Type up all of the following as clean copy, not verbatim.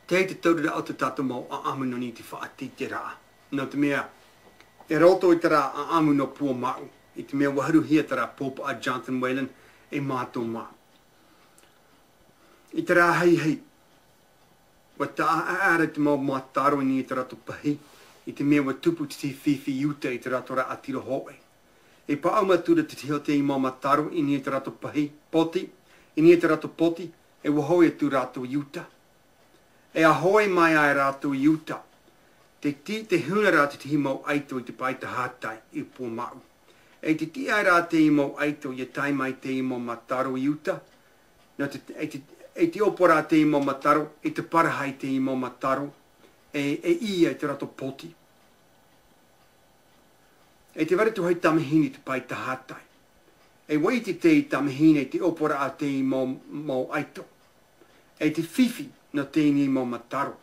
Te te tau de auto tato mau a amu no ni te whaati te rā. No te mea, e roto i te rā a amu no pua mau. I te mea waharu hia te rā pōpa a Jonathan Whalen e mātou mā. I te rā hei hei. Wa ta aara te mau mā taro ni i te rato pahi. I te mea wa tupu te whiwhi iuta i te rato rā atiro hoe. E pa au matura te teo te i mau mā taro i ni i te rato pahi poti. I ni i te rato poti e wahoe tu rato iuta. E a hoi mai ai rātou i uta. Te huna rā te mau aito i te pai te hātai i pō mau. E te ti ai rā te mau aito i tai mai te mau mataro i uta. No e te opo rā te mau mataro, e te parahai te mau mataro, e ia i te rato poti. E te ware tu hoi tamahini te pai te hātai. E wai te tamahini te opo rā te mau aito. E te whiwhi no te ni mo mataro.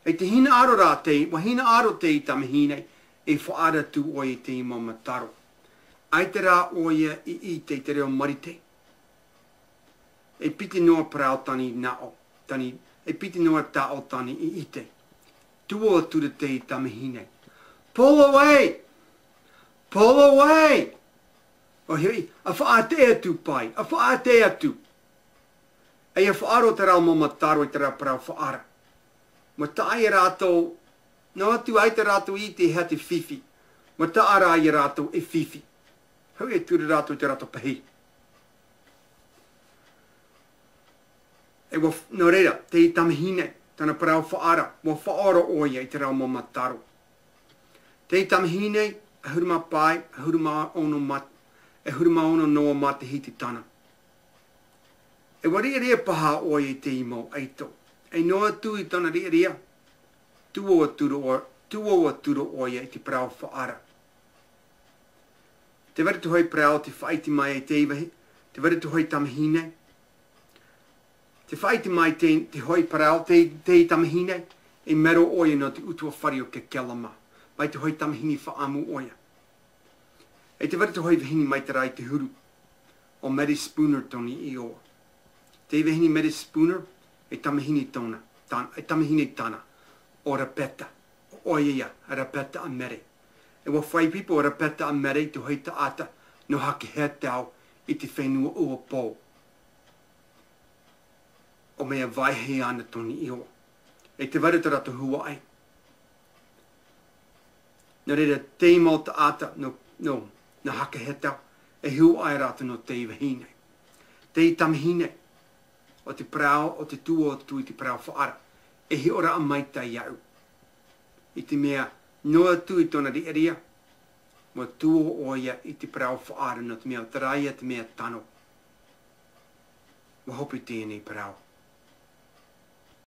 E te hina aro rā te, wa hina aro te i tamahine, e whaara tu oia te i mo mataro. Ai te rā oia i te reo marite. E piti noa parao tani nao, e piti noa tao tani i ite. Tuo tura te i tamahine. Pull away! Pull away! O hei, a whaate atu pai, a whaate atu. E a whaaro te rao mo mataro i te rao parao whaara. Ma tae rātou, no atu ai te rātou i te hea te whiwhi. Ma tae rā i rātou e whiwhi. Hau e ture rātou te rātou pahi. E wa, no reira, te i tamahine, tana parao whaara, wa whaoro oia i te rao mo mataro. Te i tamahine, a huruma pai, a huruma ono noa ma te hiti tana. E wa rea paha oia i te imau aito. E noa tu i tana rea. Tuo aturo oia i te parao whaara. Te wari tu hoi parao te whaiti mai e te iwahi. Te wari tu hoi tamahine. Te whaiti mai te hoi parao te tamahine. E mero oia no te utua whari o ke kelama. Mai te hoi tamahini whaamu oia. E te wari tu hoi vahini mai te rai te huru. O Mary Spooner toni i oa. Te iwahini Mary Spooner, e tamahini tona, e tamahini tana, o rapeta, o ia, rapeta a Mary. E wa whai pipo o rapeta a Mary, tu hoi ta ata, no hake hea tau, i te whenua ua pō. O mea vai hei ana toni i oa. E te wari te rato hua ai. No reira, te imau ta ata, no hake hea tau, e hua ai rato no te iwahine. Te i tamahine, o te prao, o te tuo o tu i te prao whaara. E he ora a maita iau. I te mea, noa tu i tona rea, mo tuo oia i te prao whaara, no te mea o te raia, te mea tano. Wa hopi tēnei prao.